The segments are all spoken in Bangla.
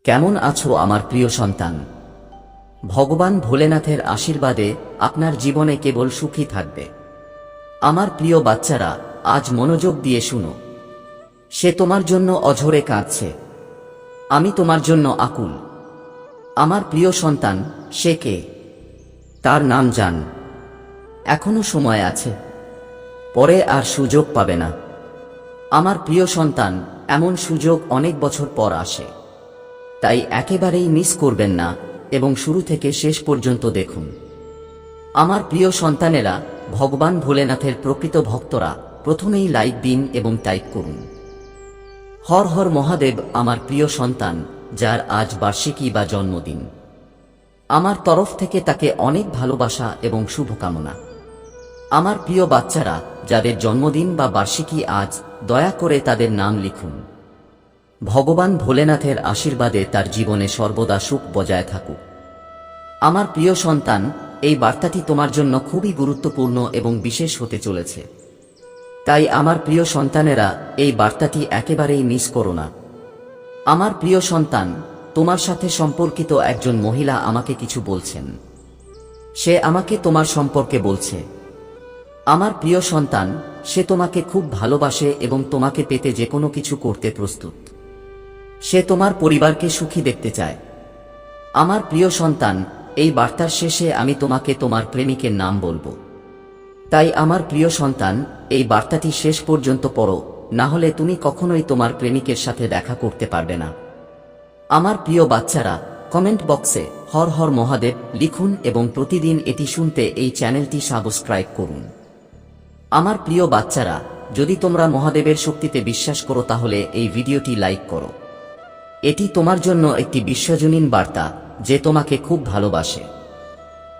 কেমন আছো আমার প্রিয় সন্তান? ভগবান ভোলেনাথের আশীর্বাদে আপনার জীবনে কেবল সুখী থাকবে। আমার প্রিয় বাচ্চারা, আজ মনোযোগ দিয়ে শুনো। সে তোমার জন্য অঝরে কাঁদছে। আমি তোমার জন্য আকুল। আমার প্রিয় সন্তান, সে কে? তার নাম জান। এখনো সময় আছে, পরে আর সুযোগ পাবে না। আমার প্রিয় সন্তান, এমন সুযোগ অনেক বছর পর আসে, তাই একেবারেই মিস করবেন না এবং শুরু থেকে শেষ পর্যন্ত দেখুন। আমার প্রিয় সন্তানেরা, ভগবান ভোলেনাথের প্রকৃত ভক্তরা প্রথমেই লাইক দিন এবং টাইপ করুন হর হর মহাদেব। আমার প্রিয় সন্তান, যার আজ বার্ষিকী বা জন্মদিন, আমার তরফ থেকে তাকে অনেক ভালোবাসা এবং শুভকামনা। আমার প্রিয় বাচ্চারা, যাদের জন্মদিন বা বার্ষিকী আজ, দয়া করে তাদের নাম লিখুন। ভগবান ভোলেনাথের আশীর্বাদে তার জীবনে সর্বদা সুখ বজায় থাকুক। আমার প্রিয় সন্তান, এই বার্তাটি তোমার জন্য খুবই গুরুত্বপূর্ণ এবং বিশেষ হতে চলেছে। তাই আমার প্রিয় সন্তানেরা, এই বার্তাটি একেবারেই মিস করো না। আমার প্রিয় সন্তান, তোমার সাথে সম্পর্কিত একজন মহিলা আমাকে কিছু বলছেন। সে আমাকে তোমার সম্পর্কে বলছে। আমার প্রিয় সন্তান, সে তোমাকে খুব ভালোবাসে এবং তোমাকে পেতে যে কোনো কিছু করতে প্রস্তুত। সে তোমার পরিবারকে সুখী দেখতে চায়। আমার প্রিয় সন্তান, এই বার্তার শেষে আমি তোমাকে তোমার প্রেমিকের নাম বলবো। তাই আমার প্রিয় সন্তান, এই বার্তাটি শেষ পর্যন্ত পড়ো, না হলে তুমি কখনোই তোমার প্রেমিকের সাথে দেখা করতে পারবে না। আমার প্রিয় বাচ্চারা, কমেন্ট বক্সে হর হর মহাদেব লিখুন এবং প্রতিদিন এটি শুনতে এই চ্যানেলটি সাবস্ক্রাইব করুন। আমার প্রিয় বাচ্চারা, যদি তোমরা মহাদেবের শক্তিতে বিশ্বাস করো তাহলে এই ভিডিওটি লাইক করো। এটি তোমার জন্য একটি বিশ্বজনীন বার্তা যে তোমাকে খুব ভালোবাসে।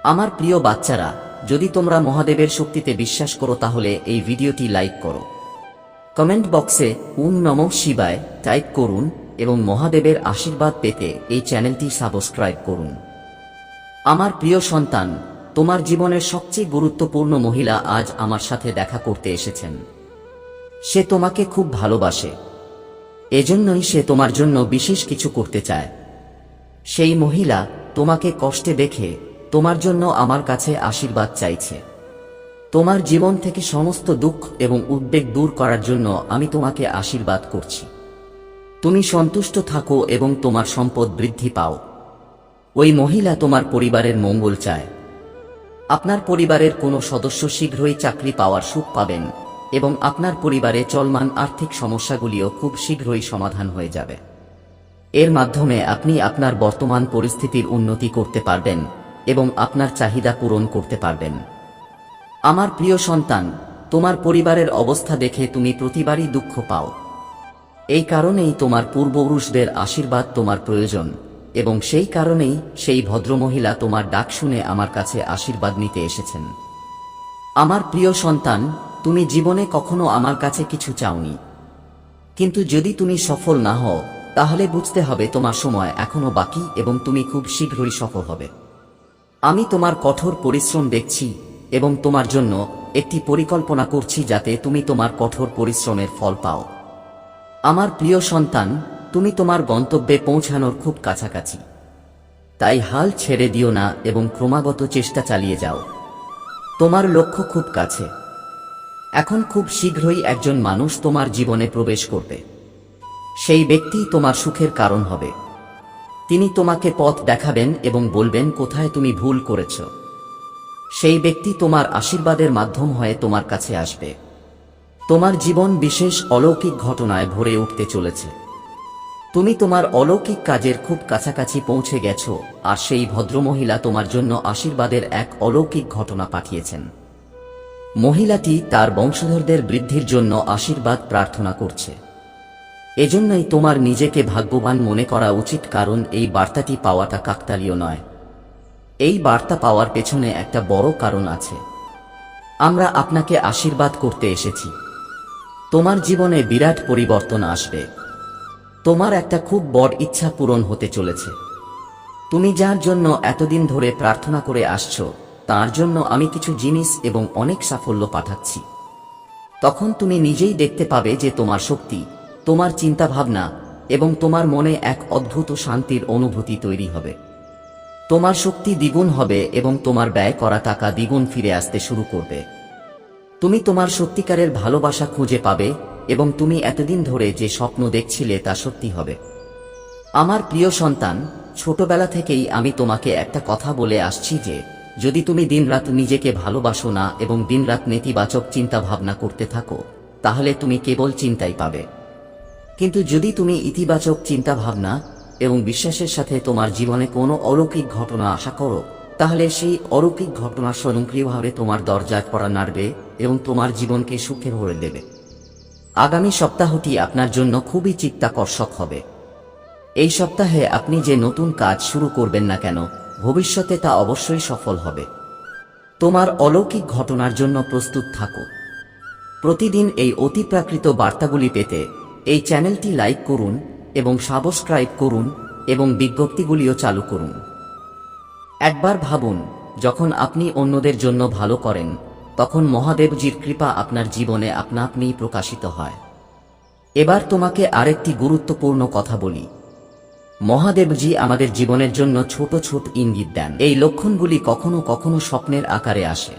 আমার প্রিয় বাচ্চারা, যদি তোমরা মহাদেবের শক্তিতে বিশ্বাস করো তাহলে এই ভিডিওটি লাইক করো। কমেন্ট বক্সে ওম নমঃ শিবায় টাইপ করুন এবং মহাদেবের আশীর্বাদ পেতে এই চ্যানেলটি সাবস্ক্রাইব করুন। আমার প্রিয় সন্তান, তোমার জীবনের সবচেয়ে গুরুত্বপূর্ণ মহিলা আজ আমার সাথে দেখা করতে এসেছেন। সে তোমাকে খুব ভালোবাসে, এজন্যই সে তোমার জন্য বিশেষ কিছু করতে চায়। সেই মহিলা তোমাকে কষ্টে দেখে তোমার জন্য আমার কাছে আশীর্বাদ চাইছে। তোমার জীবন থেকে সমস্ত দুঃখ এবং উদ্বেগ দূর করার জন্য আমি তোমাকে আশীর্বাদ করছি। তুমি সন্তুষ্ট থাকো এবং তোমার সম্পদ বৃদ্ধি পাও। ওই মহিলা তোমার পরিবারের মঙ্গল চায়। আপনার পরিবারের কোনো সদস্য শীঘ্রই চাকরি পাওয়ার সুখ পাবেন এবং আপনার পরিবারে চলমান আর্থিক সমস্যাগুলিও খুব শীঘ্রই সমাধান হয়ে যাবে। এর মাধ্যমে আপনি আপনার বর্তমান পরিস্থিতির উন্নতি করতে পারবেন এবং আপনার চাহিদা পূরণ করতে পারবেন। আমার প্রিয় সন্তান, তোমার পরিবারের অবস্থা দেখে তুমি প্রতিবারই দুঃখ পাও। এই কারণেই তোমার পূর্বপুরুষদের আশীর্বাদ তোমার প্রয়োজন এবং সেই কারণেই সেই ভদ্রমহিলা তোমার ডাক শুনে আমার কাছে আশীর্বাদ নিতে এসেছেন। আমার প্রিয় সন্তান, তুমি জীবনে কখনো আমার কাছে কিছু চাওনি, কিন্তু যদি তুমি সফল না হও তাহলে বুঝতে হবে তোমার সময় এখনো বাকি এবং তুমি খুব শীঘ্রই সফল হবে। আমি তোমার কঠোর পরিশ্রম দেখছি এবং তোমার জন্য একটি পরিকল্পনা করছি যাতে তুমি তোমার কঠোর পরিশ্রমের ফল পাও। আমার প্রিয় সন্তান, তুমি তোমার গন্তব্যে পৌঁছানোর খুব কাছাকাছি। তাই হাল ছেড়ে দিও না এবং ক্রমাগত চেষ্টা চালিয়ে যাও। তোমার লক্ষ্য খুব কাছে। এখন খুব শীঘ্রই একজন মানুষ তোমার জীবনে প্রবেশ করবে। সেই ব্যক্তি তোমার সুখের কারণ হবে। তিনি তোমাকে পথ দেখাবেন এবং বলবেন কোথায় তুমি ভুল করেছ। সেই ব্যক্তি তোমার আশীর্বাদের মাধ্যম হয়ে তোমার কাছে আসবে। তোমার জীবন বিশেষ অলৌকিক ঘটনায় ভরে উঠতে চলেছে। তুমি তোমার অলৌকিক কাজের খুব কাছাকাছি পৌঁছে গেছো আর সেই ভদ্রমহিলা তোমার জন্য আশীর্বাদের এক অলৌকিক ঘটনা পাঠিয়েছেন। মহিলাটি তার বংশধরদের বৃদ্ধির জন্য আশীর্বাদ প্রার্থনা করছে। এজন্যই তোমার নিজেকে ভাগ্যবান মনে করা উচিত, কারণ এই বার্তাটি পাওয়াটা কাকতালীয় নয়। এই বার্তা পাওয়ার পেছনে একটা বড় কারণ আছে। আমরা আপনাকে আশীর্বাদ করতে এসেছি। তোমার জীবনে বিরাট পরিবর্তন আসবে। তোমার একটা খুব বড় ইচ্ছা পূরণ হতে চলেছে। তুমি যার জন্য এতদিন ধরে প্রার্থনা করে আসছো তার জন্য আমি কিছু জিনিস এবং অনেক সাফল্য পাঠাচ্ছি। তখন তুমি নিজেই দেখতে পাবে যে তোমার শক্তি, তোমার চিন্তাভাবনা এবং তোমার মনে এক অদ্ভুত শান্তির অনুভূতি তৈরি হবে। তোমার শক্তি দ্বিগুণ হবে এবং তোমার ব্যয় করা টাকা দ্বিগুণ ফিরে আসতে শুরু করবে। তুমি তোমার সত্যিকারের ভালোবাসা খুঁজে পাবে এবং তুমি এতদিন ধরে যে স্বপ্ন দেখছিলে তা সত্যি হবে। আমার প্রিয় সন্তান, ছোটবেলা থেকেই আমি তোমাকে একটা কথা বলে আসছি যে যদি তুমি দিনরাত নিজেকে ভালোবাসো না এবং দিনরাত নেতিবাচক চিন্তা ভাবনা করতে থাকো, তাহলে তুমি কেবল চিন্তাই পাবে। কিন্তু যদি তুমি ইতিবাচক চিন্তা ভাবনা এবং বিশ্বাসের সাথে তোমার জীবনে কোনো অলৌকিক ঘটনা আশা করো, তাহলে সেই অলৌকিক ঘটনা স্বয়ংক্রিয়ভাবে তোমার দরজার কড়া নাড়বে এবং তোমার জীবনকে সুখে ভরে দেবে। আগামী সপ্তাহটি আপনার জন্য খুবই চিত্তাকর্ষক হবে। এই সপ্তাহে আপনি যে নতুন কাজ শুরু করবেন না কেন, ভবিষ্যতে তা অবশ্যই সফল হবে। তোমার অলৌকিক ঘটনার জন্য প্রস্তুত থাকো। প্রতিদিন এই অতিপ্রাকৃত বার্তাগুলি পেতে এই চ্যানেলটি লাইক করুন এবং সাবস্ক্রাইব করুন এবং বিজ্ঞপ্তিগুলিও চালু করুন। একবার ভাবুন, যখন আপনি অন্যদের জন্য ভালো করেন, তখন মহাদেবজির কৃপা আপনার জীবনে আপনা আপনিই প্রকাশিত হয়। এবার তোমাকে আরেকটি গুরুত্বপূর্ণ কথা বলি। মহাদেবজি আমাদের জীবনের জন্য ছোট ছোট ইঙ্গিত দেন। এই লক্ষণগুলি কখনো কখনো স্বপ্নের আকারে আসে,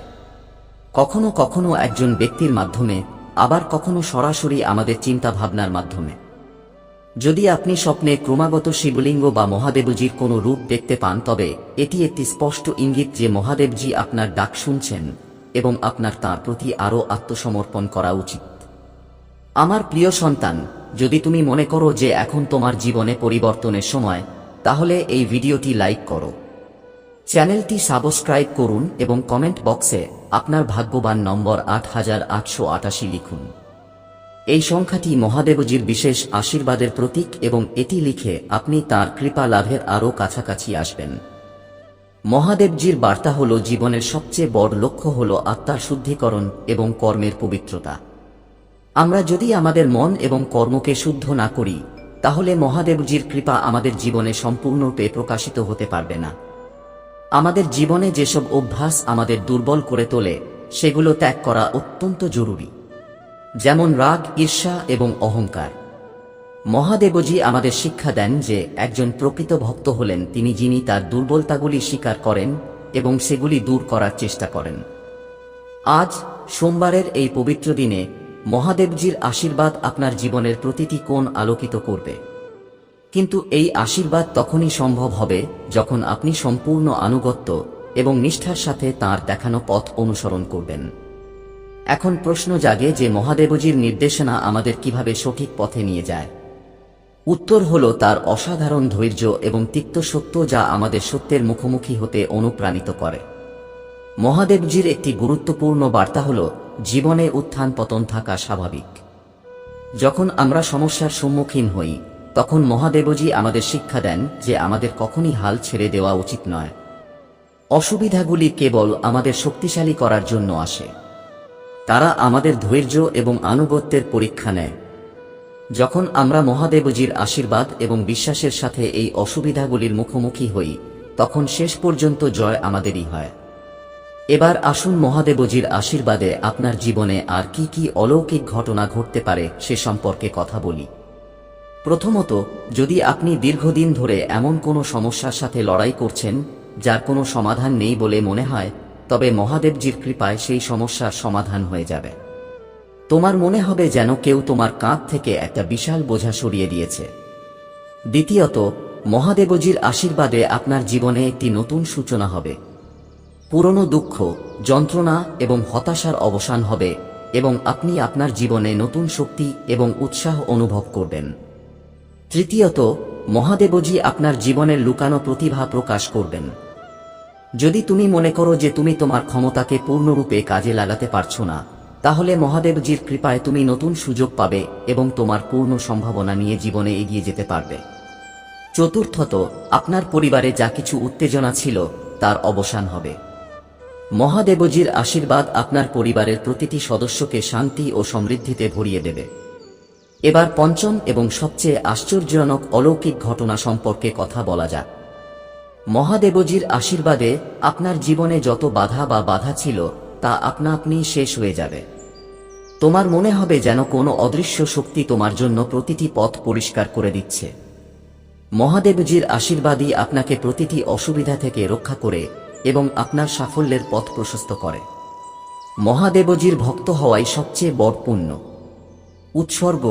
কখনো কখনো একজন ব্যক্তির মাধ্যমে, আবার কখনো সরাসরি আমাদের চিন্তা ভাবনার মাধ্যমে। যদি আপনি স্বপ্নে ক্রমাগত শিবলিঙ্গ বা মহাদেবজির কোনো রূপ দেখতে পান, তবে এটি একটি স্পষ্ট ইঙ্গিত যে মহাদেবজি আপনার ডাক শুনছেন এবং আপনার তাঁর প্রতি আরও আত্মসমর্পণ করা উচিত। আমার প্রিয় সন্তান, যদি তুমি মনে করো যে এখন তোমার জীবনে পরিবর্তনের সময়, তাহলে এই ভিডিওটি লাইক করো, চ্যানেলটি সাবস্ক্রাইব করুন এবং কমেন্ট বক্সে আপনার ভাগ্যবান নম্বর 8888 লিখুন। এই সংখ্যাটি মহাদেবজির বিশেষ আশীর্বাদের প্রতীক এবং এটি লিখে আপনি তাঁর কৃপা লাভের আরও কাছাকাছি আসবেন। মহাদেবজির বার্তা হল জীবনের সবচেয়ে বড় লক্ষ্য হল আত্মার শুদ্ধিকরণ এবং কর্মের পবিত্রতা। আমরা যদি আমাদের মন এবং কর্মকে শুদ্ধ না করি, তাহলে মহাদেবজির কৃপা আমাদের জীবনে সম্পূর্ণরূপে প্রকাশিত হতে পারবে না। আমাদের জীবনে যেসব অভ্যাস আমাদের দুর্বল করে তোলে, সেগুলো ত্যাগ করা অত্যন্ত জরুরি, যেমন রাগ, ঈর্ষা এবং অহংকার। মহাদেবজি আমাদের শিক্ষা দেন যে একজন প্রকৃত ভক্ত হলেন যিনি তার দুর্বলতাগুলি স্বীকার করেন এবং সেগুলি দূর করার চেষ্টা করেন। আজ সোমবারের এই পবিত্র দিনে মহাদেবজির আশীর্বাদ আপনার জীবনের প্রতিটি কোণ আলোকিত করবে। কিন্তু এই আশীর্বাদ তখনই সম্ভব হবে যখন আপনি সম্পূর্ণ আনুগত্য এবং নিষ্ঠার সাথে তাঁর দেখানো পথ অনুসরণ করবেন। এখন প্রশ্ন জাগে যে মহাদেবজির নির্দেশনা আমাদের কিভাবে সঠিক পথে নিয়ে যায়। উত্তর হল তার অসাধারণ ধৈর্য এবং তিক্ত সত্য, যা আমাদের সত্যের মুখোমুখি হতে অনুপ্রাণিত করে। মহাদেবজির একটি গুরুত্বপূর্ণ বার্তা হল জীবনে উত্থান পতন থাকা স্বাভাবিক। যখন আমরা সমস্যার সম্মুখীন হই, তখন মহাদেবজি আমাদের শিক্ষা দেন যে আমাদের কখনই হাল ছেড়ে দেওয়া উচিত নয়। অসুবিধাগুলি কেবল আমাদের শক্তিশালী করার জন্য আসে। তারা আমাদের ধৈর্য এবং আনুগত্যের পরীক্ষা নেয়। যখন আমরা মহাদেবজির আশীর্বাদ এবং বিশ্বাসের সাথে এই অসুবিধাগুলির মুখোমুখি হই, তখন শেষ পর্যন্ত জয় আমাদেরই হয়। এবার আসুন মহাদেবজির আশীর্বাদে আপনার জীবনে আর কি কি অলৌকিক ঘটনা ঘটতে পারে সে সম্পর্কে কথা বলি। প্রথমত, যদি আপনি দীর্ঘদিন ধরে এমন কোনো সমস্যার সাথে লড়াই করছেন যার কোনো সমাধান নেই বলে মনে হয়, তবে মহাদেবজির কৃপায় সেই সমস্যার সমাধান হয়ে যাবে। তোমার মনে হবে যেন কেউ তোমার কাঁধ থেকে একটা বিশাল বোঝা সরিয়ে দিয়েছে। দ্বিতীয়ত, মহাদেবজির আশীর্বাদে আপনার জীবনে একটি নতুন সূচনা হবে। পুরনো দুঃখ, যন্ত্রণা এবং হতাশার অবসান হবে এবং আপনি আপনার জীবনে নতুন শক্তি এবং উৎসাহ অনুভব করবেন। তৃতীয়ত, মহাদেবজি আপনার জীবনের লুকানো প্রতিভা প্রকাশ করবেন। যদি তুমি মনে করো যে তুমি তোমার ক্ষমতাকে পূর্ণরূপে কাজে লাগাতে পারছো না, তাহলে মহাদেবজির কৃপায় তুমি নতুন সুযোগ পাবে এবং তোমার পূর্ণ সম্ভাবনা নিয়ে জীবনে এগিয়ে যেতে পারবে। চতুর্থত, আপনার পরিবারে যা কিছু উত্তেজনা ছিল তার অবসান হবে। মহাদেবজির আশীর্বাদ আপনার পরিবারের প্রতিটি সদস্যকে শান্তি ও সমৃদ্ধিতে ভরিয়ে দেবে। এবার পঞ্চম এবং সবচেয়ে আশ্চর্যজনক অলৌকিক ঘটনা সম্পর্কে কথা বলা যাক। মহাদেবজির আশীর্বাদে আপনার জীবনে যত বাধা ছিল তা আপনা আপনি শেষ হয়ে যাবে। তোমার মনে হবে যেন কোনো অদৃশ্য শক্তি তোমার জন্য প্রতিটি পথ পরিষ্কার করে দিচ্ছে। মহাদেবজির আশীর্বাদই আপনাকে প্রতিটি অসুবিধা থেকে রক্ষা করে এবং আপনার সাফল্যের পথ প্রশস্ত করে। মহাদেবজির ভক্ত হওয়াই সবচেয়ে বড় পুণ্য। উৎসর্গ: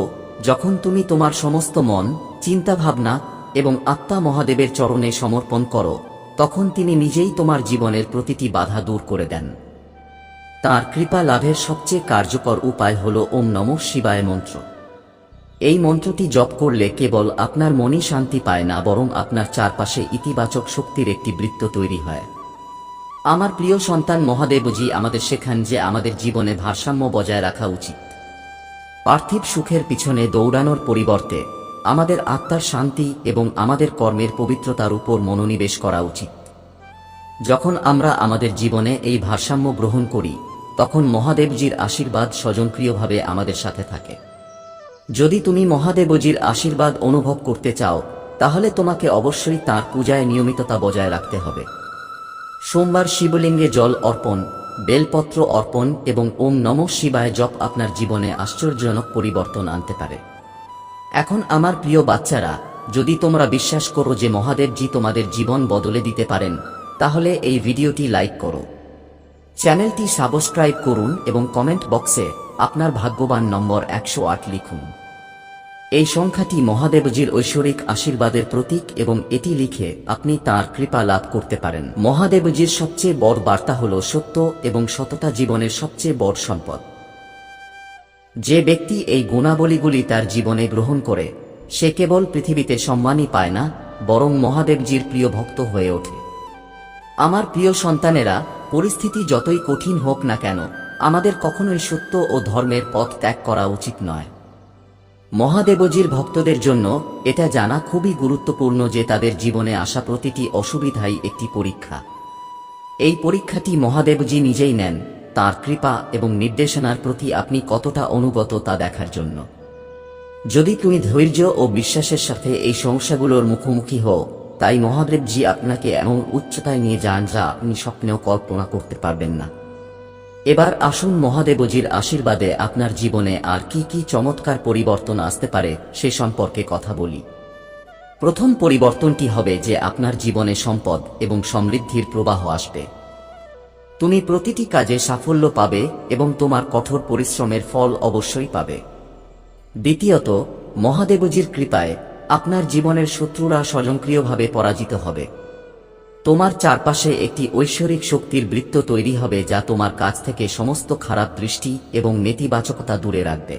যখন তুমি তোমার সমস্ত মন, চিন্তাভাবনা এবং আত্মা মহাদেবের চরণে সমর্পণ করো, তখন তিনি নিজেই তোমার জীবনের প্রতিটি বাধা দূর করে দেন। তাঁর কৃপা লাভের সবচেয়ে কার্যকর উপায় হল ওম নমঃ শিবায় মন্ত্র। এই মন্ত্রটি জপ করলে কেবল আপনার মনই শান্তি পায় না, বরং আপনার চারপাশে ইতিবাচক শক্তির একটি বৃত্ত তৈরি হয়। আমার প্রিয় সন্তান, মহাদেবজি আমাদের শেখান যে আমাদের জীবনে ভারসাম্য বজায় রাখা উচিত। পার্থিব সুখের পিছনে দৌড়ানোর পরিবর্তে আমাদের আত্মার শান্তি এবং আমাদের কর্মের পবিত্রতার উপর মনোনিবেশ করা উচিত। যখন আমরা আমাদের জীবনে এই ভারসাম্য গ্রহণ করি, তখন মহাদেবজির আশীর্বাদ স্বয়ংক্রিয়ভাবে আমাদের সাথে থাকে। যদি তুমি মহাদেবজির আশীর্বাদ অনুভব করতে চাও, তাহলে তোমাকে অবশ্যই তাঁর পূজায় নিয়মিততা বজায় রাখতে হবে। সোমবার শিবলিঙ্গে জল অর্পণ, বেলপত্র অর্পণ এবং ওম নমঃ শিবায় জপ আপনার জীবনে আশ্চর্যজনক পরিবর্তন আনতে পারে। এখন আমার প্রিয় বাচ্চারা, যদি তোমরা বিশ্বাস করো যে মহাদেবজি তোমাদের জীবন বদলে দিতে পারেন, তাহলে এই ভিডিওটি লাইক করো, চ্যানেলটি সাবস্ক্রাইব করুন এবং কমেন্ট বক্সে আপনার ভাগ্যবান নম্বর 108 লিখুন। এই সংখ্যাটি মহাদেবজির ঐশ্বরিক আশীর্বাদের প্রতীক এবং এটি লিখে আপনি তাঁর কৃপা লাভ করতে পারেন। মহাদেবজির সবচেয়ে বড় বার্তা হল সত্য এবং সততা জীবনের সবচেয়ে বড় সম্পদ। যে ব্যক্তি এই গুণাবলীগুলি তার জীবনে গ্রহণ করে, সে কেবল পৃথিবীতে সম্মানই পায় না, বরং মহাদেবজির প্রিয় ভক্ত হয়ে ওঠে। আমার প্রিয় সন্তানেরা, পরিস্থিতি যতই কঠিন হোক না কেন, আমাদের কখনোই সত্য ও ধর্মের পথ ত্যাগ করা উচিত নয়। মহাদেবজির ভক্তদের জন্য এটা জানা খুবই গুরুত্বপূর্ণ যে তাদের জীবনে আসা প্রতিটি অসুবিধাই একটি পরীক্ষা। এই পরীক্ষাটি মহাদেবজি নিজেই নেন, তাঁর কৃপা এবং নির্দেশনার প্রতি আপনি কতটা অনুগত তা দেখার জন্য। যদি তুমি ধৈর্য ও বিশ্বাসের সাথে এই সমস্যাগুলোর মুখোমুখি হও, তাই মহাদেবজি আপনাকে এমন উচ্চতায় নিয়ে যান যা আপনি স্বপ্নেও কল্পনা করতে পারবেন না। এবার আসুন মহাদেবজির আশীর্বাদে আপনার জীবনে আর কি কি চমৎকার পরিবর্তন আসতে পারে সে সম্পর্কে কথা বলি। প্রথম পরিবর্তনটি হবে যে আপনার জীবনে সম্পদ এবং সমৃদ্ধির প্রবাহ আসবে। তুমি প্রতিটি কাজে সাফল্য পাবে এবং তোমার কঠোর পরিশ্রমের ফল অবশ্যই পাবে। দ্বিতীয়ত, মহাদেবজির কৃপায় আপনার জীবনের শত্রুরা স্বয়ংক্রিয়ভাবে পরাজিত হবে। তোমার চারপাশে একটি ঐশ্বরিক শক্তির বৃত্ত তৈরি হবে যা তোমার কাছ থেকে সমস্ত খারাপ দৃষ্টি এবং নেতিবাচকতা দূরে রাখবে।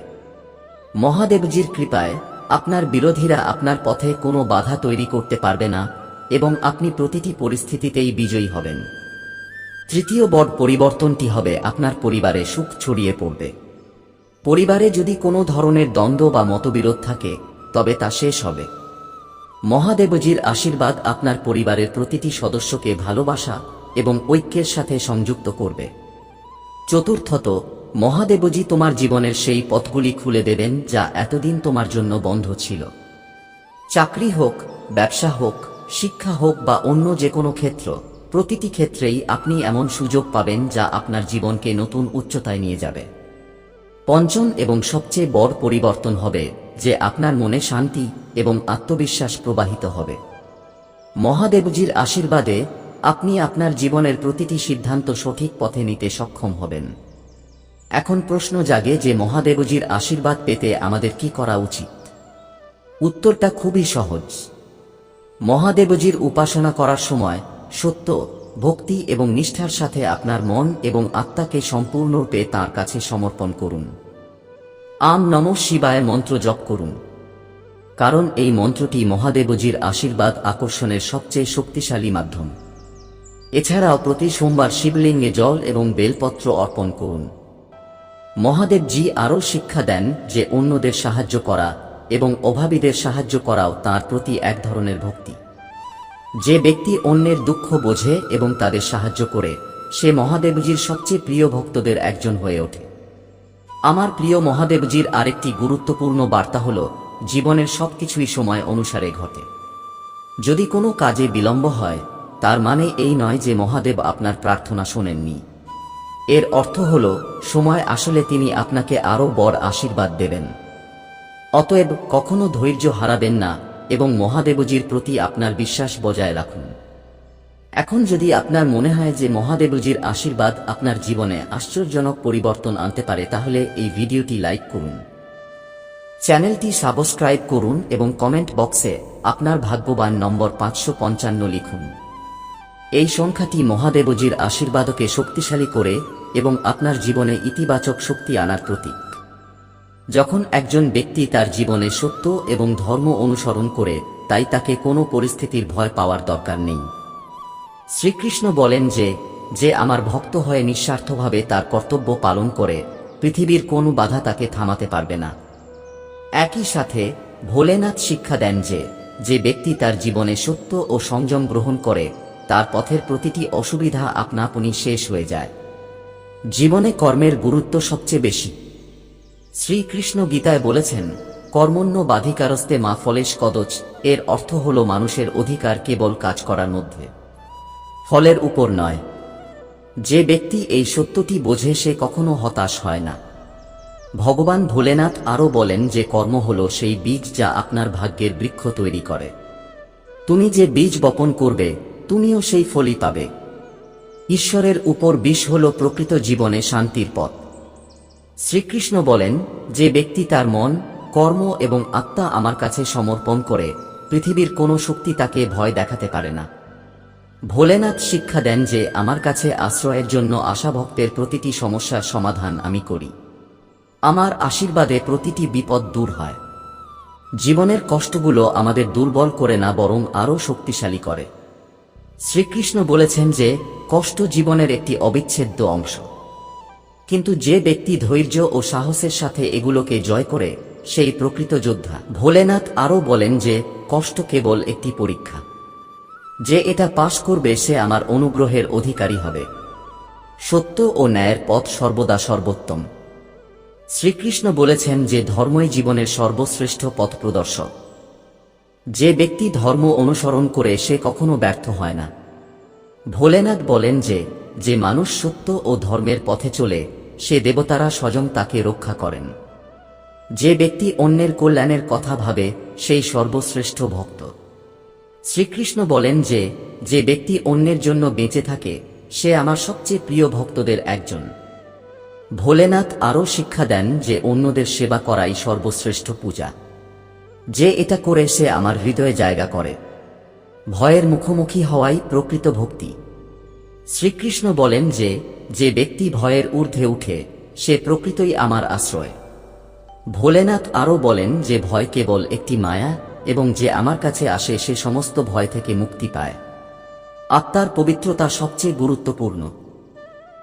মহাদেবজির কৃপায় আপনার বিরোধীরা আপনার পথে কোনো বাধা তৈরি করতে পারবে না এবং আপনি প্রতিটি পরিস্থিতিতেই বিজয়ী হবেন। তৃতীয় বড় পরিবর্তনটি হবে আপনার পরিবারে সুখ ছড়িয়ে পড়বে। পরিবারে যদি কোনো ধরনের দ্বন্দ্ব বা মতবিরোধ থাকে, তবে তা শেষ হবে। মহাদেবজির আশীর্বাদ আপনার পরিবারের প্রতিটি সদস্যকে ভালোবাসা এবং ঐক্যের সাথে সংযুক্ত করবে। চতুর্থত, মহাদেবজি তোমার জীবনের সেই পথগুলি খুলে দেবেন যা এতদিন তোমার জন্য বন্ধ ছিল। চাকরি হোক, ব্যবসা হোক, শিক্ষা হোক বা অন্য যে কোনো ক্ষেত্র, প্রতিটি ক্ষেত্রেই আপনি এমন সুযোগ পাবেন যা আপনার জীবনকে নতুন উচ্চতায় নিয়ে যাবে। পঞ্চম এবং সবচেয়ে বড় পরিবর্তন হবে যে আপনার মনে শান্তি এবং আত্মবিশ্বাস প্রবাহিত হবে। মহাদেবজির আশীর্বাদে আপনি আপনার জীবনের প্রতিটি সিদ্ধান্ত সঠিক পথে নিতে সক্ষম হবেন। এখন প্রশ্ন জাগে যে মহাদেবজির আশীর্বাদ পেতে আমাদের কি করা উচিত? উত্তরটা খুবই সহজ। মহাদেবজির উপাসনা করার সময় সত্য, ভক্তি এবং নিষ্ঠার সাথে আপনার মন এবং আত্মাকে সম্পূর্ণরূপে তাঁর কাছে সমর্পণ করুন। ওম নমঃ শিবায় মন্ত্র জপ করুন, কারণ এই মন্ত্রটি মহাদেবজির আশীর্বাদ আকর্ষণের সবচেয়ে শক্তিশালী মাধ্যম। এছাড়াও প্রতি সোমবার শিবলিঙ্গে জল এবং বেলপত্র অর্পণ করুন। মহাদেবজি আরও শিক্ষা দেন যে অন্যদের সাহায্য করা এবং অভাবীদের সাহায্য করাও তাঁর প্রতি এক ধরনের ভক্তি। যে ব্যক্তি অন্যের দুঃখ বোঝে এবং তাদের সাহায্য করে, সে মহাদেবজির সবচেয়ে প্রিয় ভক্তদের একজন হয়ে ওঠে। আমার প্রিয় মহাদেবজির আরেকটি গুরুত্বপূর্ণ বার্তা হল, জীবনের সবকিছুই সময় অনুসারে ঘটে। যদি কোনো কাজে বিলম্ব হয়, তার মানে এই নয় যে মহাদেব আপনার প্রার্থনা শোনেননি। এর অর্থ হল সময় আসলে তিনি আপনাকে আরও বড় আশীর্বাদ দেবেন। অতএব কখনো ধৈর্য হারাবেন না এবং মহাদেবজির প্রতি আপনার বিশ্বাস বজায় রাখুন। এখন যদি আপনার মনে হয় যে মহাদেবজির আশীর্বাদ আপনার জীবনে আশ্চর্যজনক পরিবর্তন আনতে পারে, তাহলে এই ভিডিওটি লাইক করুন, চ্যানেলটি সাবস্ক্রাইব করুন এবং কমেন্ট বক্সে আপনার ভাগ্যবান নম্বর 555 লিখুন। এই সংখ্যাটি মহাদেবজির আশীর্বাদকে শক্তিশালী করে এবং আপনার জীবনে ইতিবাচক শক্তি আনার প্রতীক। যখন একজন ব্যক্তি তার জীবনে সত্য এবং ধর্ম অনুসরণ করে, তাই তাকে কোনো পরিস্থিতির ভয় পাওয়ার দরকার নেই। শ্রীকৃষ্ণ বলেন যে যে আমার ভক্ত হয়ে নিঃস্বার্থভাবে তার কর্তব্য পালন করে, পৃথিবীর কোনো বাধা তাকে থামাতে পারবে না। একই সাথে ভোলেনাথ শিক্ষা দেন যে যে ব্যক্তি তার জীবনে সত্য ও সংযম গ্রহণ করে, তার পথের প্রতিটি অসুবিধা আপনা আপনি শেষ হয়ে যায়। জীবনে কর্মের গুরুত্ব সবচেয়ে বেশি। শ্রীকৃষ্ণ গীতায় বলেছেন, কর্মণ্য বাধিকারস্তে মা ফলেশ কদচ। এর অর্থ হল মানুষের অধিকার কেবল কাজ করার মধ্যে, ফলের উপর নয়। যে ব্যক্তি এই সত্যটি বোঝে সে কখনো হতাশ হয় না। ভগবান ভোলেনাথ আরও বলেন যে কর্ম হল সেই বীজ যা আপনার ভাগ্যের বৃক্ষ তৈরি করে। তুমি যে বীজ বপন করবে, তুমিও সেই ফলই পাবে। ঈশ্বরের উপর বিষ হল প্রকৃত জীবনে শান্তির পথ। শ্রীকৃষ্ণ বলেন, যে ব্যক্তি তার মন, কর্ম এবং আত্মা আমার কাছে সমর্পণ করে, পৃথিবীর কোনো শক্তি তাকে ভয় দেখাতে পারে না। ভোলেনাথ শিক্ষা দেন যে আমার কাছে আশ্রয়ের জন্য আসা ভক্তের প্রতিটি সমস্যার সমাধান আমি করি। আমার আশীর্বাদে প্রতিটি বিপদ দূর হয়। জীবনের কষ্টগুলো আমাদের দুর্বল করে না, বরং আরও শক্তিশালী করে। শ্রীকৃষ্ণ বলেছেন যে কষ্ট জীবনের একটি অবিচ্ছেদ্য অংশ, কিন্তু যে ব্যক্তি ধৈর্য ও সাহসের সাথে এগুলোকে জয় করে, সেই প্রকৃত যোদ্ধা। ভোলেনাথ আরও বলেন যে কষ্ট কেবল একটি পরীক্ষা, যে এটা পাশ করবে সে আমার অনুগ্রহের অধিকারী হবে। সত্য ও ন্যায়ের পথ সর্বদা সর্বোত্তম। শ্রীকৃষ্ণ বলেছেন যে ধর্মই জীবনের সর্বশ্রেষ্ঠ পথ প্রদর্শক। যে ব্যক্তি ধর্ম অনুসরণ করে সে কখনো ব্যর্থ হয় না। ভোলেনাথ বলেন যে যে মানুষ সত্য ও ধর্মের পথে চলে, সে দেবতারা স্বয়ং তাকে রক্ষা করেন। যে ব্যক্তি অন্যের কল্যাণের কথা ভাবে, সেই সর্বশ্রেষ্ঠ ভক্ত। শ্রীকৃষ্ণ বলেন যে যে ব্যক্তি অন্যের জন্য বেঁচে থাকে, সে আমার সবচেয়ে প্রিয় ভক্তদের একজন। ভোলেনাথ আরও শিক্ষা দেন যে অন্যদের সেবা করাই সর্বশ্রেষ্ঠ পূজা। যে এটা করে সে আমার হৃদয়ে জায়গা করে। ভয়ের মুখোমুখি হওয়াই প্রকৃত ভক্তি। শ্রীকৃষ্ণ বলেন যে যে ব্যক্তি ভয়ের ঊর্ধ্বে উঠে, সে প্রকৃতই আমার আশ্রয়। ভোলেনাথ আরও বলেন যে ভয় কেবল একটি মায়া, এবং যে আমার কাছে আসে সে সমস্ত ভয় থেকে মুক্তি পায়। আত্মার পবিত্রতা সবচেয়ে গুরুত্বপূর্ণ।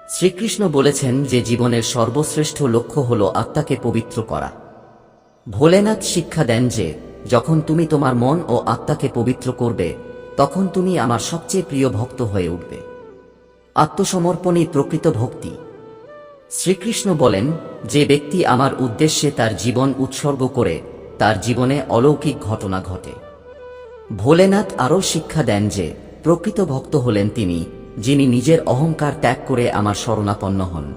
শ্রীকৃষ্ণ বলেছেন যে জীবনের সর্বশ্রেষ্ঠ লক্ষ্য হল আত্মাকে পবিত্র করা। ভোলেনাথ শিক্ষা দেন যে যখন তুমি তোমার মন ও আত্মাকে পবিত্র করবে, তখন তুমি আমার সবচেয়ে প্রিয় ভক্ত হয়ে উঠবে। আত্মসমর্পণই প্রকৃত ভক্তি। শ্রীকৃষ্ণ বলেন, যে ব্যক্তি আমার উদ্দেশ্যে তার জীবন উৎসর্গ করে, তার জীবনে অলৌকিক ঘটনা ঘটে। ভোলেনাথ আরও শিক্ষা দেন যে প্রকৃত ভক্ত হলেন তিনি, যিনি নিজের অহংকার ত্যাগ করে আমার শরণাপন্ন হন।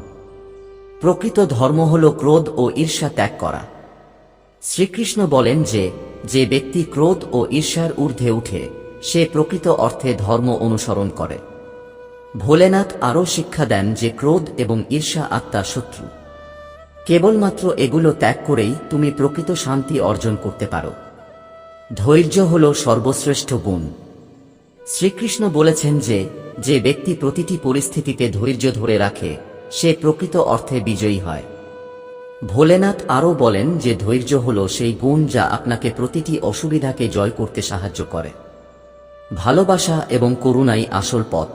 প্রকৃত ধর্ম হল ক্রোধ ও ঈর্ষা ত্যাগ করা। শ্রীকৃষ্ণ বলেন যে যে ব্যক্তি ক্রোধ ও ঈর্ষার ঊর্ধ্বে উঠে, সে প্রকৃত অর্থে ধর্ম অনুসরণ করে। ভোলেনাথ আরও শিক্ষা দেন যে ক্রোধ এবং ঈর্ষা আত্মার শত্রু। কেবলমাত্র এগুলো ত্যাগ করেই তুমি প্রকৃত শান্তি অর্জন করতে পারো। ধৈর্য হল সর্বশ্রেষ্ঠ গুণ। শ্রীকৃষ্ণ বলেছেন যে যে ব্যক্তি প্রতিটি পরিস্থিতিতে ধৈর্য ধরে রাখে, সে প্রকৃত অর্থে বিজয়ী হয়। ভোলেনাথ আরও বলেন যে ধৈর্য হল সেই গুণ যা আপনাকে প্রতিটি অসুবিধাকে জয় করতে সাহায্য করে। ভালোবাসা এবং করুণাই আসল পথ।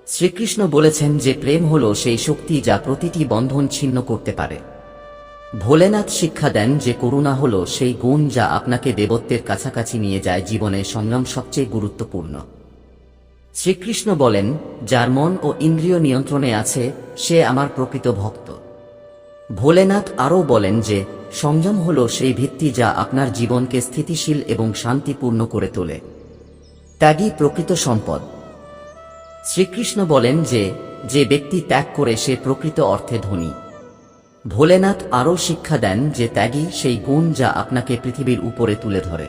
শ্রীকৃষ্ণ বলেছেন যে প্রেম হল সেই শক্তি যা প্রতিটি বন্ধন ছিন্ন করতে পারে। ভোলেনাথ শিক্ষা দেন যে করুণা হল সেই গুণ যা আপনাকে দেবত্বের কাছাকাছি নিয়ে যায়। জীবনে সংযম সবচেয়ে গুরুত্বপূর্ণ। শ্রীকৃষ্ণ বলেন, যার মন ও ইন্দ্রিয় নিয়ন্ত্রণে আছে, সে আমার প্রকৃত ভক্ত। ভোলেনাথ আরও বলেন যে সংযম হল সেই ভিত্তি যা আপনার জীবনকে স্থিতিশীল এবং শান্তিপূর্ণ করে তোলে। ত্যাগই প্রকৃত সম্পদ। শ্রীকৃষ্ণ বলেন যে যে ব্যক্তি ত্যাগ করে সে প্রকৃত অর্থে ধনী। ভোলেনাথ আরও শিক্ষা দেন যে ত্যাগই সেই গুণ যা আপনাকে পৃথিবীর উপরে তুলে ধরে।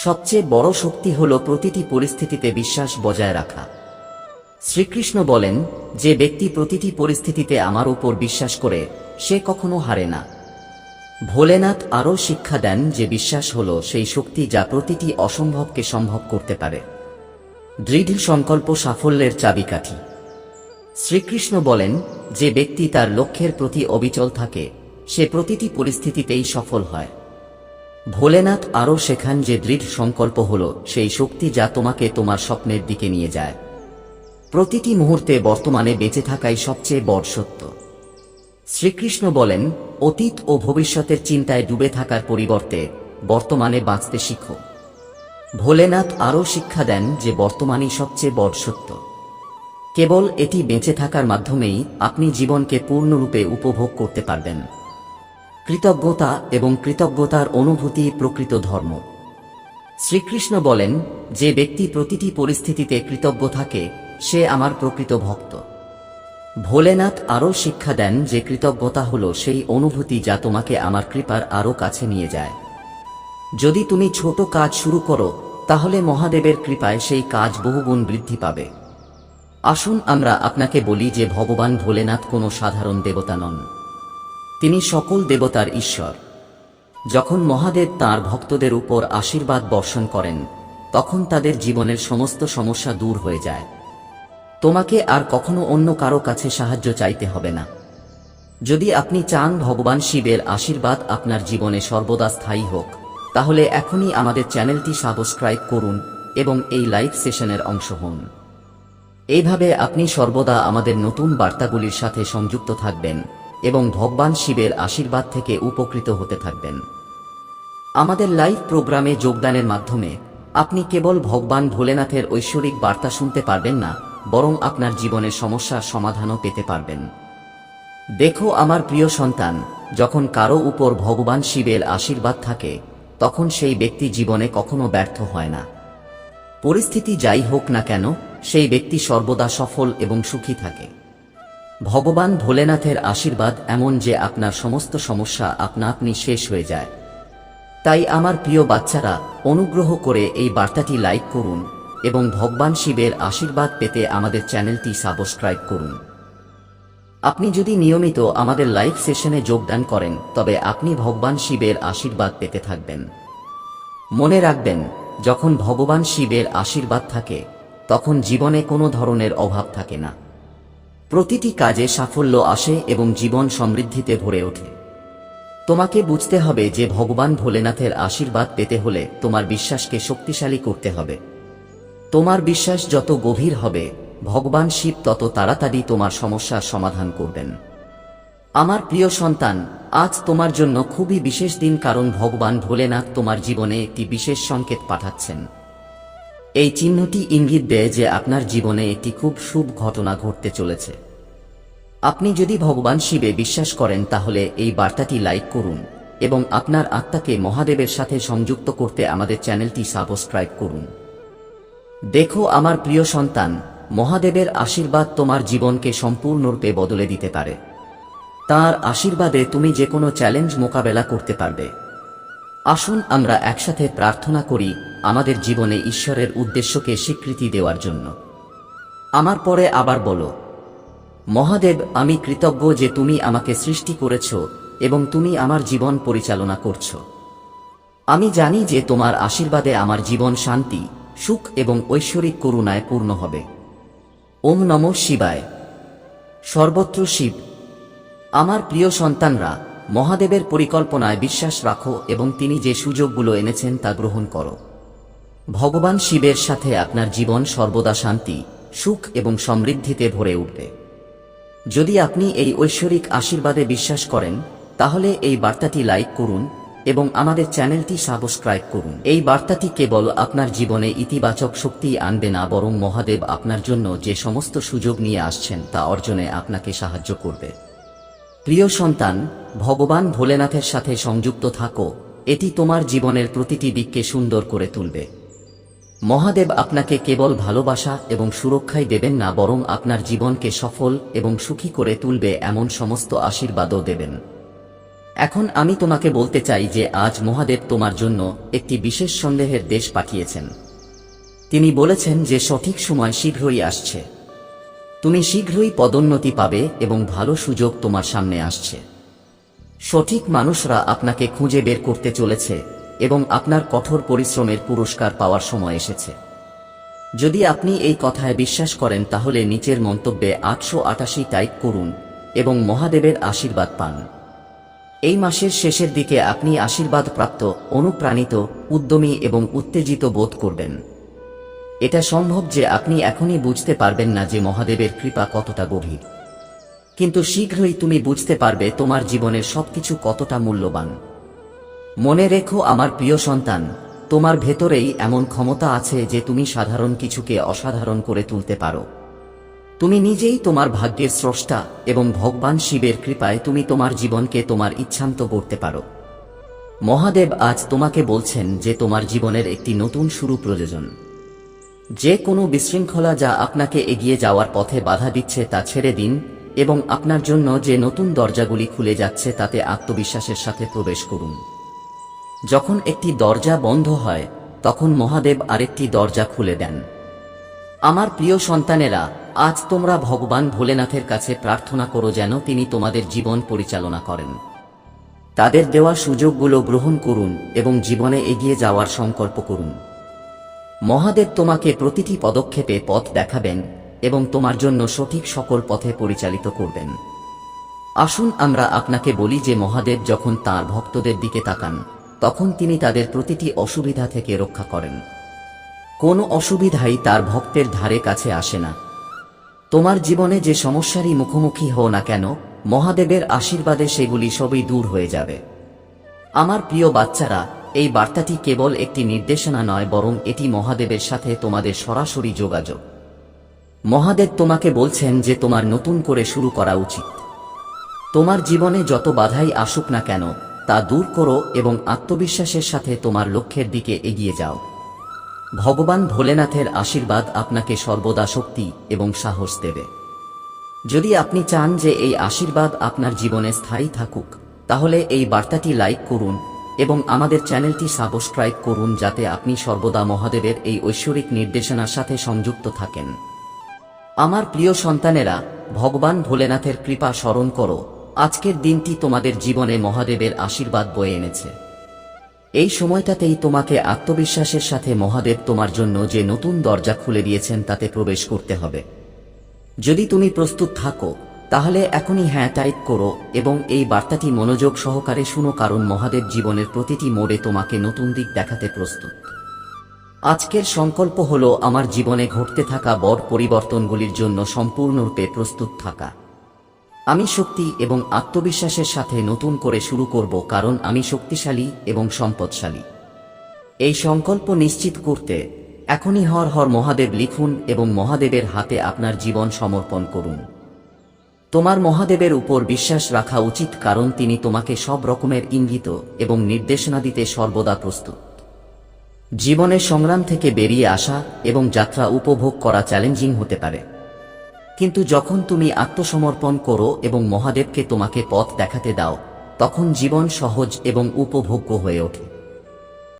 সবচেয়ে বড় শক্তি হল প্রতিটি পরিস্থিতিতে বিশ্বাস বজায় রাখা। শ্রীকৃষ্ণ বলেন যে ব্যক্তি প্রতিটি পরিস্থিতিতে আমার উপর বিশ্বাস করে সে কখনো হারে না। ভোলেনাথ আরও শিক্ষা দেন যে বিশ্বাস হল সেই শক্তি যা প্রতিটি অসম্ভবকে সম্ভব করতে পারে। দৃঢ় সংকল্প সাফল্যের চাবিকাঠি। শ্রীকৃষ্ণ বলেন যে ব্যক্তি তার লক্ষ্যের প্রতি অবিচল থাকে সে প্রতিটি পরিস্থিতিতেই সফল হয়। ভোলেনাথ আরও শেখান যে দৃঢ় সংকল্প হল সেই শক্তি যা তোমাকে তোমার স্বপ্নের দিকে নিয়ে যায়। প্রতিটি মুহূর্তে বর্তমানে বেঁচে থাকাই সবচেয়ে বড় সত্য। শ্রীকৃষ্ণ বলেন অতীত ও ভবিষ্যতের চিন্তায় ডুবে থাকার পরিবর্তে বর্তমানে বাঁচতে শিখো। ভোলেনাথ আরও শিক্ষা দেন যে বর্তমানই সবচেয়ে বড় সত্য। কেবল এটি বেঁচে থাকার মাধ্যমেই আপনি জীবনকে পূর্ণরূপে উপভোগ করতে পারবেন। কৃতজ্ঞতা এবং কৃতজ্ঞতার অনুভূতি প্রকৃত ধর্ম। শ্রীকৃষ্ণ বলেন যে ব্যক্তি প্রতিটি পরিস্থিতিতে কৃতজ্ঞ থাকে সে আমার প্রকৃত ভক্ত। ভোলেনাথ আরও শিক্ষা দেন যে কৃতজ্ঞতা হল সেই অনুভূতি যা তোমাকে আমার কৃপার আরও কাছে নিয়ে যায়। যদি তুমি ছোট কাজ শুরু করো তাহলে মহাদেবের কৃপায় সেই কাজ বহুগুণ বৃদ্ধি পাবে। আসুন আমরা আপনাকে বলি যে ভগবান ভোলেনাথ কোনো সাধারণ দেবতা নন, তিনি সকল দেবতার ঈশ্বর। যখন মহাদেব তাঁর ভক্তদের উপর আশীর্বাদ বর্ষণ করেন তখন তাদের জীবনের সমস্ত সমস্যা দূর হয়ে যায়। তোমাকে আর কখনো অন্য কারো কাছে সাহায্য চাইতে হবে না। যদি আপনি চান ভগবান শিবের আশীর্বাদ আপনার জীবনে সর্বদা স্থায়ী হোক তাহলে এখনই আমাদের চ্যানেলটি সাবস্ক্রাইব করুন এবং এই লাইভ সেশনের অংশ হন। এইভাবে আপনি সর্বদা আমাদের নতুন বার্তাগুলির সাথে সংযুক্ত থাকবেন এবং ভগবান শিবের আশীর্বাদ থেকে উপকৃত হতে থাকবেন। আমাদের লাইভ প্রোগ্রামে যোগদানের মাধ্যমে আপনি কেবল ভগবান ভোলেনাথের ঐশ্বরিক বার্তা শুনতে পারবেন না, বরং আপনার জীবনের সমস্যার সমাধানও পেতে পারবেন। দেখো আমার প্রিয় সন্তান, যখন কারো উপর ভগবান শিবের আশীর্বাদ থাকে তখন সেই ব্যক্তি জীবনে কখনো ব্যর্থ হয় না। পরিস্থিতি যাই হোক না কেন সেই ব্যক্তি সর্বদা সফল এবং সুখী থাকে। ভগবান ভোলেনাথের আশীর্বাদ এমন যে আপনার সমস্ত সমস্যা আপনা আপনি শেষ হয়ে যায়। তাই আমার প্রিয় বাচ্চারা, অনুগ্রহ করে এই বার্তাটি লাইক করুন এবং ভগবান শিবের আশীর্বাদ পেতে আমাদের চ্যানেলটি সাবস্ক্রাইব করুন। আপনি যদি নিয়মিত আমাদের লাইভ সেশনে যোগদান করেন তবে আপনি ভগবান শিবের আশীর্বাদ পেতে থাকবেন। মনে রাখবেন, যখন ভগবান শিবের আশীর্বাদ থাকে তখন জীবনে কোনো ধরনের অভাব থাকে না। প্রতিটি কাজে সাফল্য আসে এবং জীবন সমৃদ্ধিতে ভরে ওঠে। তোমাকে বুঝতে হবে যে ভগবান ভোলেনাথের আশীর্বাদ পেতে হলে তোমার বিশ্বাসকে শক্তিশালী করতে হবে। তোমার বিশ্বাস যত গভীর হবে ভগবান শিব তত তাড়াতাড়ি তোমার সমস্যার সমাধান করবেন। আমার প্রিয় সন্তান, আজ তোমার জন্য খুবই বিশেষ দিন, কারণ ভগবান ভোলেনাথ তোমার জীবনে একটি বিশেষ সংকেত পাঠাচ্ছেন। এই চিহ্নটি ইঙ্গিত দেয় যে আপনার জীবনে একটি খুব শুভ ঘটনা ঘটতে চলেছে। আপনি যদি ভগবান শিবে বিশ্বাস করেন তাহলে এই বার্তাটি লাইক করুন এবং আপনার আত্মাকে মহাদেবের সাথে সংযুক্ত করতে আমাদের চ্যানেলটি সাবস্ক্রাইব করুন। দেখো আমার প্রিয় সন্তান, মহাদেবের আশীর্বাদ তোমার জীবনকে সম্পূর্ণরূপে বদলে দিতে পারে। তাঁর আশীর্বাদে তুমি যে কোনো চ্যালেঞ্জ মোকাবেলা করতে পারবে। আসুন আমরা একসাথে প্রার্থনা করি আমাদের জীবনে ঈশ্বরের উদ্দেশ্যকে স্বীকৃতি দেওয়ার জন্য। আমার পরে আবার বলো, মহাদেব, আমি কৃতজ্ঞ যে তুমি আমাকে সৃষ্টি করেছ এবং তুমি আমার জীবন পরিচালনা করছ। আমি জানি যে তোমার আশীর্বাদে আমার জীবন শান্তি, সুখ এবং ঐশ্বরিক করুণায় পূর্ণ হবে। ওম নমঃ শিবায়। সর্বত্র শিব। আমার প্রিয় সন্তানরা, মহাদেবের পরিকল্পনায় বিশ্বাস রাখো এবং তিনি যে সুযোগগুলো এনেছেন তা গ্রহণ করো। ভগবান শিবের সাথে আপনার জীবন সর্বদা শান্তি, সুখ এবং সমৃদ্ধিতে ভরে উঠবে। যদি আপনি এই ঐশ্বরিক আশীর্বাদে বিশ্বাস করেন তাহলে এই বার্তাটি লাইক করুন এবং আমাদের চ্যানেলটি সাবস্ক্রাইব করুন। এই বার্তাটি কেবল আপনার জীবনে ইতিবাচক শক্তি আনবে না, বরং মহাদেব আপনার জন্য যে সমস্ত সুযোগ নিয়ে আসছেন তা অর্জনে আপনাকে সাহায্য করবে। প্রিয় সন্তান, ভগবান ভোলেনাথের সাথে সংযুক্ত থাকো, এটি তোমার জীবনের প্রতিটি দিককে সুন্দর করে তুলবে। মহাদেব আপনাকে কেবল ভালোবাসা এবং সুরক্ষাই দেবেন না, বরং আপনার জীবনকে সফল এবং সুখী করে তুলবে এমন সমস্ত আশীর্বাদও দেবেন। এখন আমি তোমাকে বলতে চাই যে আজ মহাদেব তোমার জন্য একটি বিশেষ সন্দেহের দেশ পাঠিয়েছেন। তিনি বলেছেন যে সঠিক সময় শীঘ্রই আসছে। তুমি শীঘ্রই পদোন্নতি পাবে এবং ভালো সুযোগ তোমার সামনে আসছে। সঠিক মানুষরা আপনাকে খুঁজে বের করতে চলেছে এবং আপনার কঠোর পরিশ্রমের পুরস্কার পাওয়ার সময় এসেছে। যদি আপনি এই কথায় বিশ্বাস করেন তাহলে নিচের মন্তব্যে 888 টাইপ করুন এবং মহাদেবের আশীর্বাদ পান। এই মাসের শেষের দিকে আপনি আশীর্বাদপ্রাপ্ত, অনুপ্রাণিত, উদ্যমী এবং উত্তেজিত বোধ করবেন। এটা সম্ভব যে আপনি এখনই বুঝতে পারবেন না যে মহাদেবের কৃপা কতটা গভীর, কিন্তু শীঘ্রই তুমি বুঝতে পারবে তোমার জীবনের সবকিছু কতটা মূল্যবান। মনে রেখো আমার প্রিয় সন্তান, তোমার ভেতরেই এমন ক্ষমতা আছে যে তুমি সাধারণ কিছুকে অসাধারণ করে তুলতে পারো। তুমি নিজেই তোমার ভাগ্যের স্রষ্টা এবং ভগবান শিবের কৃপায় তুমি তোমার জীবনকে তোমার ইচ্ছান্ত করতে পারো। মহাদেব আজ তোমাকে বলছেন যে তোমার জীবনের একটি নতুন শুরু প্রয়োজন। যে কোনো বিশৃঙ্খলা যা আপনাকে এগিয়ে যাওয়ার পথে বাধা দিচ্ছে তা ছেড়ে দিন এবং আপনার জন্য যে নতুন দরজাগুলি খুলে যাচ্ছে তাতে আত্মবিশ্বাসের সাথে প্রবেশ করুন। যখন একটি দরজা বন্ধ হয় তখন মহাদেব আরেকটি দরজা খুলে দেন। আমার প্রিয় সন্তানেরা, আজ তোমরা ভগবান ভোলেনাথের কাছে প্রার্থনা করো যেন তিনি তোমাদের জীবন পরিচালনা করেন। তাদের দেওয়া সুযোগগুলো গ্রহণ করুন এবং জীবনে এগিয়ে যাওয়ার সংকল্প করুন। মহাদেব তোমাকে প্রতিটি পদক্ষেপে পথ দেখাবেন এবং তোমার জন্য সঠিক সকল পথে পরিচালিত করবেন। আসুন আমরা আপনাকে বলি যে মহাদেব যখন তাঁর ভক্তদের দিকে তাকান তখন তিনি তাদের প্রতিটি অসুবিধা থেকে রক্ষা করেন। কোনো অসুবিধাই তার ভক্তের ধারে কাছে আসে না। তোমার জীবনে যে সমস্যারই মুখোমুখি হও না কেন, মহাদেবের আশীর্বাদে সেগুলি সবই দূর হয়ে যাবে। আমার প্রিয় বাচ্চারা, এই বার্তাটি কেবল একটি নির্দেশনা নয়, বরং এটি মহাদেবের সাথে তোমাদের সরাসরি যোগাযোগ। মহাদেব তোমাকে বলছেন যে তোমার নতুন করে শুরু করা উচিত। তোমার জীবনে যত বাধাই আসুক না কেন তা দূর করো এবং আত্মবিশ্বাসের সাথে তোমার লক্ষ্যের দিকে এগিয়ে যাও। ভগবান ভোলেনাথের আশীর্বাদ আপনাকে সর্বদা শক্তি এবং সাহস দেবে। যদি আপনি চান যে এই আশীর্বাদ আপনার জীবনে স্থায়ী থাকুক, তাহলে এই বার্তাটি লাইক করুন এবং আমাদের চ্যানেলটি সাবস্ক্রাইব করুন যাতে আপনি সর্বদা মহাদেবের এই ঐশ্বরিক নির্দেশনার সাথে সংযুক্ত থাকেন। আমার প্রিয় সন্তানেরা, ভগবান ভোলেনাথের কৃপা স্মরণ করো। আজকের দিনটি তোমাদের জীবনে মহাদেবের আশীর্বাদ বয়ে এনেছে। এই সময়টাতেই তোমাকে আত্মবিশ্বাসের সাথে মহাদেব তোমার জন্য যে নতুন দরজা খুলে দিয়েছেন তাতে প্রবেশ করতে হবে। যদি তুমি প্রস্তুত থাকো তাহলে এখনই হ্যাঁ টাইপ করো এবং এই বার্তাটি মনোযোগ সহকারে শুনো, কারণ মহাদেব জীবনের প্রতিটি মোড়ে তোমাকে নতুন দিক দেখাতে প্রস্তুত। আজকের সংকল্প হলো আমার জীবনে ঘটতে থাকা বড় পরিবর্তনগুলির জন্য সম্পূর্ণরূপে প্রস্তুত থাকা। আমি শক্তি এবং আত্মবিশ্বাসের সাথে নতুন করে শুরু করব, কারণ আমি শক্তিশালী এবং সম্পদশালী। এই সংকল্প নিশ্চিত করতে এখনই হর হর মহাদেব লিখুন এবং মহাদেবের হাতে আপনার জীবন সমর্পণ করুন। তোমার মহাদেবের উপর বিশ্বাস রাখা উচিত, কারণ তিনি তোমাকে সব রকমের ইঙ্গিত এবং নির্দেশনা দিতে সর্বদা প্রস্তুত। জীবনের সংগ্রাম থেকে বেরিয়ে আসা এবং যাত্রা উপভোগ করা চ্যালেঞ্জিং হতে পারে, কিন্তু যখন তুমি আত্মসমর্পণ করো এবং মহাদেবকে তোমাকে পথ দেখাতে দাও, তখন জীবন সহজ এবং উপভোগ্য হয়ে ওঠে।